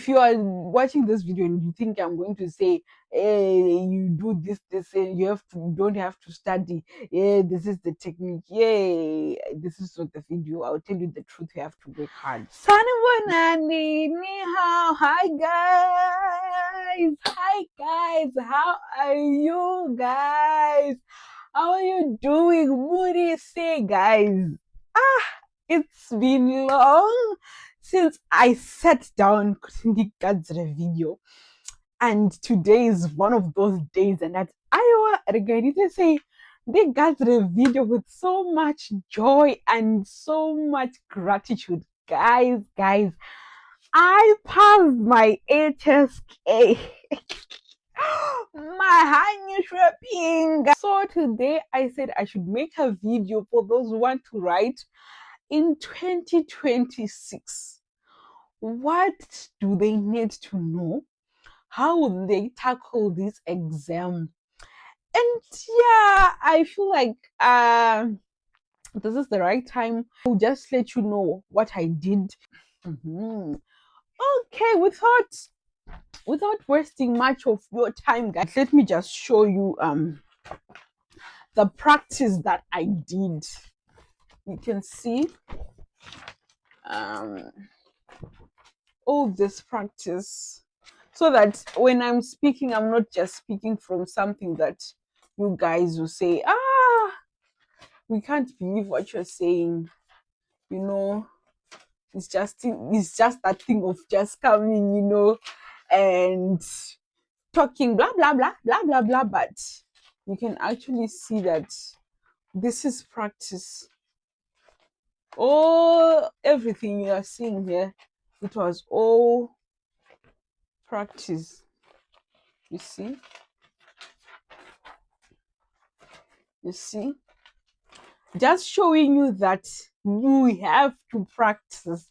If you are watching this video and you think I'm going to say, hey, you do this, don't have to study. Yeah, this is the technique. Yeah, this is not the video. I'll tell you the truth. You have to work hard. Sanibonani, ni hao. Hi guys. How are you guys? How are you doing? What do you say, guys? It's been long since I sat down to the video, and today is one of those days, and that's I regret to say they got the video with so much joy and so much gratitude. Guys, I passed my HSK. My honey shopping. So today I said I should make a video for those who want to write in 2026. What do they need to know? How will they tackle this exam? And yeah, I feel like this is the right time. I'll just let you know what I did. Okay, without wasting much of your time, guys, let me just show you the practice that I did. You can see all this practice, so that when I'm speaking, I'm not just speaking from something that you guys will say, we can't believe what you're saying. It's just that thing of just coming, and talking blah blah blah blah blah blah. But you can actually see that this is practice. Everything you are seeing here, it was all practice. You see, just showing you that you have to practice,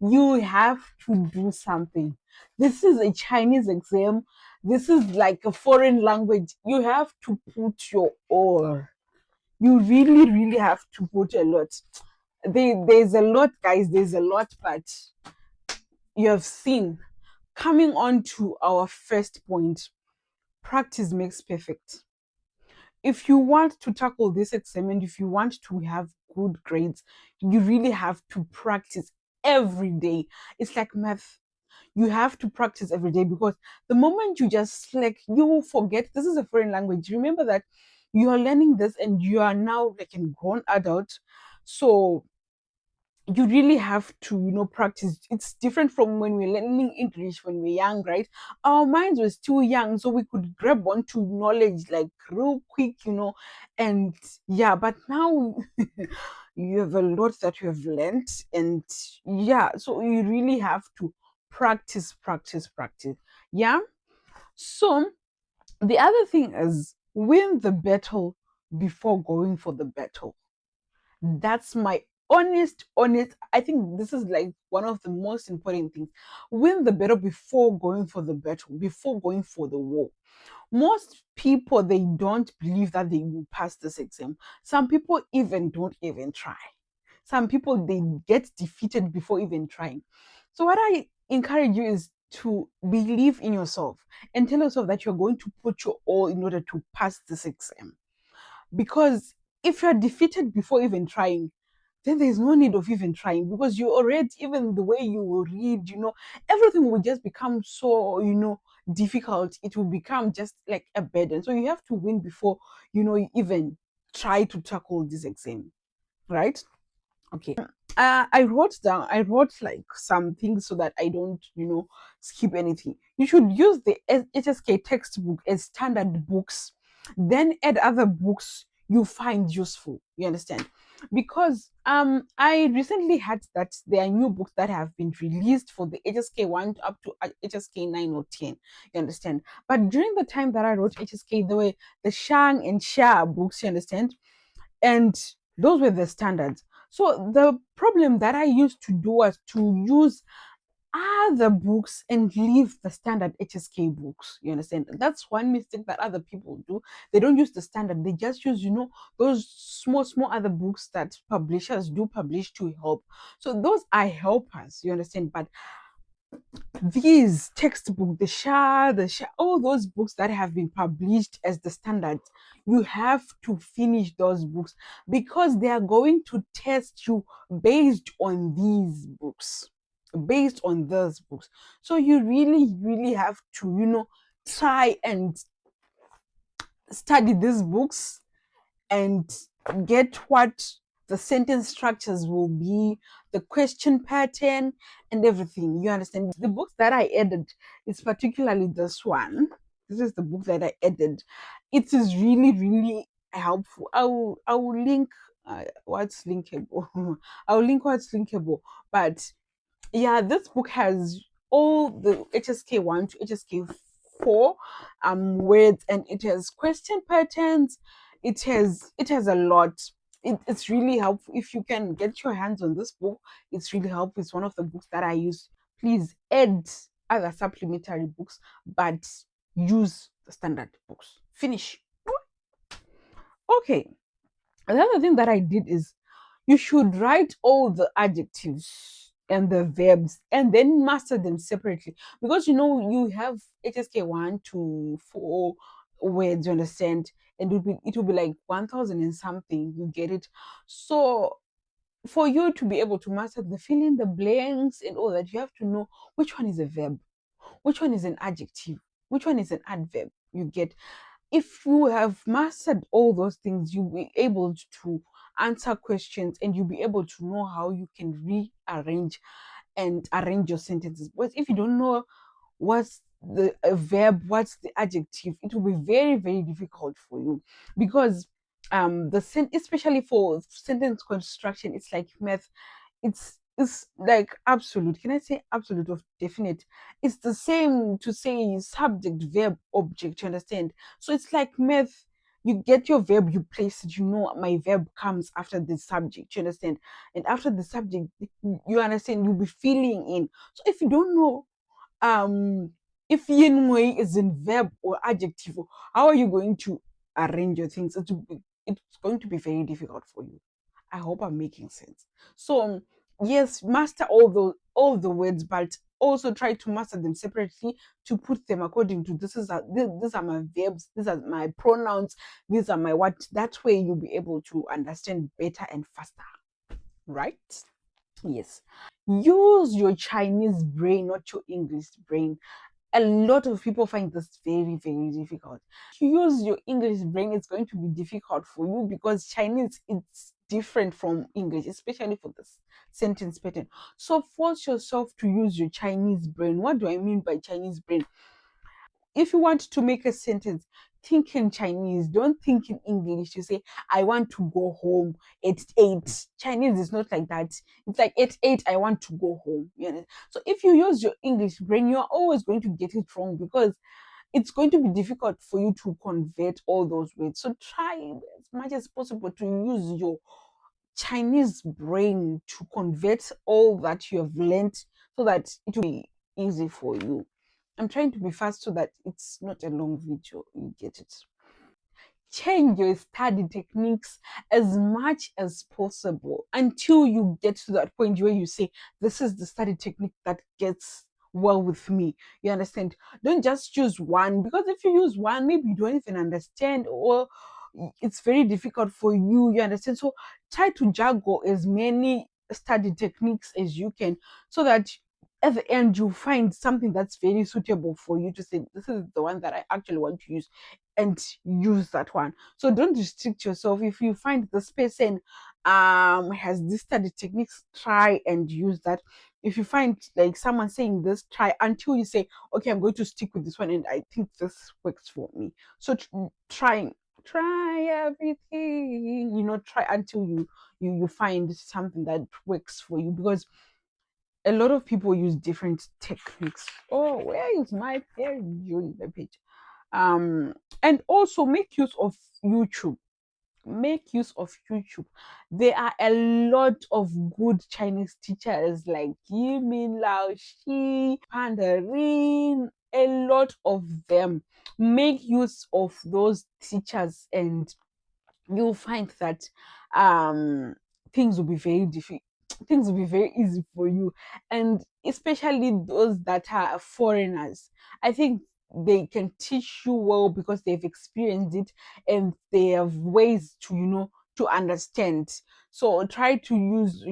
you have to do something. This is a Chinese exam, this is like a foreign language. You have to put your all. You really have to put a lot. There's a lot, guys, there's a lot. But you have seen, coming on to our first point, practice makes perfect. If you want to tackle this exam and if you want to have good grades, you really have to practice every day. It's like math. You have to practice every day, because the moment you just slack, you will forget. This is a foreign language. Remember that you are learning this and you are now like a grown adult. So you really have to practice. It's different from when we're learning English when we're young, right? Our minds were still young, so we could grab onto knowledge like real quick, and yeah. But now you have a lot that you have learned, and yeah, so you really have to practice. Yeah. So the other thing is, win the battle before going for the battle. That's my honest. I think this is like one of the most important things. Win the battle before going for the battle, before going for the war. Most people, they don't believe that they will pass this exam. Some people even don't even try. Some people, they get defeated before even trying. So what I encourage you is to believe in yourself and tell yourself that you're going to put your all in order to pass this exam. Because if you're defeated before even trying, then there's no need of even trying, because you already, even the way you will read, everything will just become so, difficult. It will become just like a burden. So you have to win before, you even try to tackle this exam, right? Okay. I wrote like some things so that I don't, skip anything. You should use the HSK textbook as standard books, then add other books you find useful. You understand? Because I recently had that there are new books that have been released for the HSK 1 up to HSK 9 or 10. You understand? But during the time that I wrote HSK, there were the Shang and Sha books. You understand? And those were the standards. So the problem that I used to do was to use other books and leave the standard HSK books. You understand? That's one mistake that other people do. They don't use the standard. They just use, those small other books that publishers do publish to help. So those are helpers. You understand? But these textbooks, all those books that have been published as the standard, you have to finish those books because they are going to test you based on these books, based on those books. So you really, really have to, try and study these books and get what the sentence structures will be, the question pattern, and everything. You understand? The books that I added is particularly this one. This is the book that I added. It is really, really helpful. I will link what's linkable. I'll link what's linkable. But yeah, this book has all the HSK 1 to HSK 4 words, and it has question patterns. It has a lot. It's really helpful if you can get your hands on this book. It's really helpful. It's one of the books that I use. Please add other supplementary books, but use the standard books. Finish. Okay. Another thing that I did is you should write all the adjectives and the verbs and then master them separately, because you have HSK 1 to 4 words, you understand, and it will be like 1000 and something, you get it. So for you to be able to master the fill in the blanks and all that, you have to know which one is a verb, which one is an adjective, which one is an adverb, you get. If you have mastered all those things, you'll be able to answer questions and you'll be able to know how you can rearrange and arrange your sentences. But if you don't know what's the verb, what's the adjective, it will be very, very difficult for you, because especially for sentence construction, it's like math. It's like absolute. Can I say absolute of definite? It's the same to say subject, verb, object. You understand? So it's like math. You get your verb, you place it. My verb comes after the subject. You understand? And after the subject, you understand. You'll be filling in. So if you don't know, um, if yin way is in verb or adjective, how are you going to arrange your things? It's going to be very difficult for you. I hope I'm making sense. So yes, master all the words, but also try to master them separately, to put them according to these are my verbs, these are my pronouns, these are my what. That way you'll be able to understand better and faster, right? Yes. Use your Chinese brain, not your English brain. A lot of people find this very, very difficult. To use your English brain, it's going to be difficult for you because Chinese, it's different from English, especially for this sentence pattern. So force yourself to use your Chinese brain. What do I mean by Chinese brain? If you want to make a sentence, think in Chinese. Don't think in English. You say, I want to go home at 8. Chinese is not like that. It's like at 8, I want to go home. So if you use your English brain, you're always going to get it wrong, because it's going to be difficult for you to convert all those words. So try as much as possible to use your Chinese brain to convert all that you have learned, so that it will be easy for you. I'm trying to be fast so that it's not a long video. You get it. Change your study techniques as much as possible until you get to that point where you say, this is the study technique that gets well with me. You understand? Don't just choose one, because if you use one, maybe you don't even understand, or it's very difficult for you. You understand? So try to juggle as many study techniques as you can, so that at the end you find something that's very suitable for you, to say, this is the one that I actually want to use, and use that one. So don't restrict yourself. If you find this person has this study techniques, try and use that. If you find like someone saying this, try until you say, okay, I'm going to stick with this one, and I think this works for me. So try everything, try until you find something that works for you, because a lot of people use different techniques. Oh, where is my page? And also make use of YouTube. Make use of YouTube. There are a lot of good Chinese teachers like Yimin Lao Shi, Pandarin, a lot of them. Make use of those teachers, and you'll find that things will be very things will be very easy for you. And especially those that are foreigners, I think they can teach you well because they've experienced it and they have ways to, to understand. So try to use,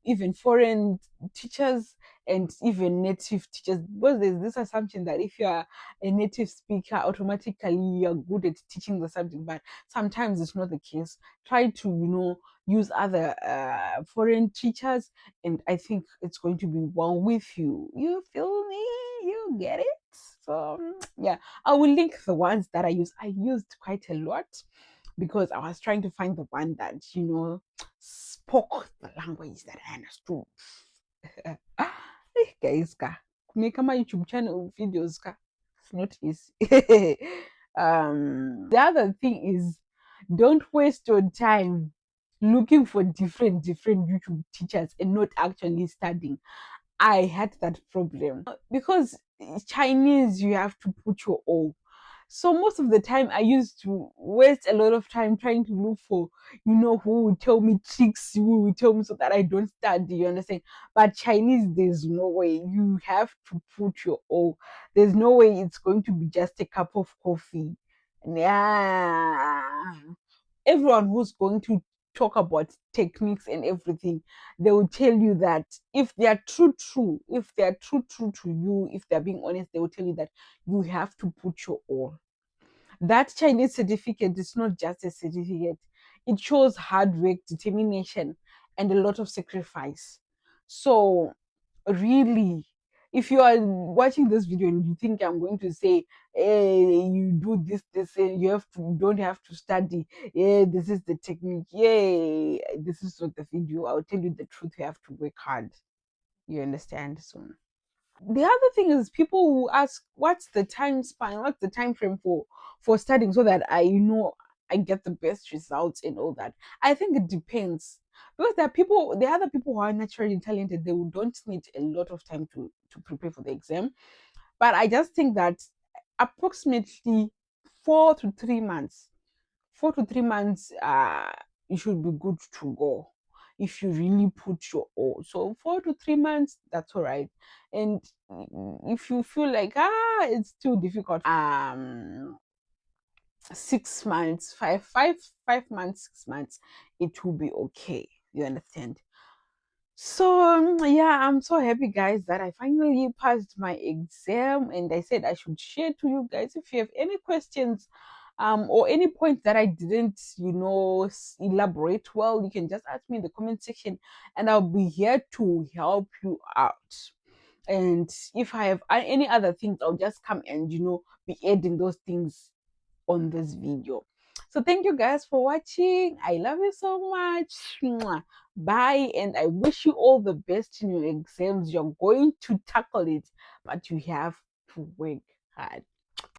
even foreign teachers and even native teachers, because there's this assumption that if you are a native speaker, automatically you're good at teaching the subject, but sometimes it's not the case. Try to, use other foreign teachers, and I think it's going to be well with you. You feel me? You get it? So yeah, I will link the ones that I used quite a lot, because I was trying to find the one that, spoke the language that I understood. Guys, make my YouTube channel videos, it's not easy. The other thing is, don't waste your time looking for different YouTube teachers and not actually studying. I had that problem because Chinese, you have to put your all. So most of the time, I used to waste a lot of time trying to look for, who would tell me tricks, who would tell me so that I don't study. You understand? But Chinese, there's no way. You have to put your all. There's no way it's going to be just a cup of coffee. Yeah, everyone who's going to talk about techniques and everything, they will tell you that if they are if they are true to you, if they're being honest, they will tell you that you have to put your all. That Chinese certificate is not just a certificate, it shows hard work, determination, and a lot of sacrifice. So really, if you are watching this video and you think I'm going to say, hey, you do this, you don't have to study, yeah, this is the technique, yay, this is not the video, I'll tell you the truth, you have to work hard. You understand? So the other thing is, people who ask, what's the time span, what's the time frame for studying, so that I get the best results and all that. I think it depends, because there are other people who are naturally talented, they don't need a lot of time to prepare for the exam. But I just think that approximately 4 to 3 months, 4 to 3 months, you should be good to go if you really put your all. So 4 to 3 months, that's all right. And if you feel like it's too difficult, 6 months, 5 months, 6 months, it will be okay. You understand? So yeah, I'm so happy, guys, that I finally passed my exam, and I said I should share to you guys. If you have any questions, or any point that I didn't, elaborate well, you can just ask me in the comment section, and I'll be here to help you out. And if I have any other things, I'll just come and be adding those things on this video. So thank you guys for watching. I love you so much. Mwah. Bye, and I wish you all the best in your exams. You're going to tackle it, but you have to work hard.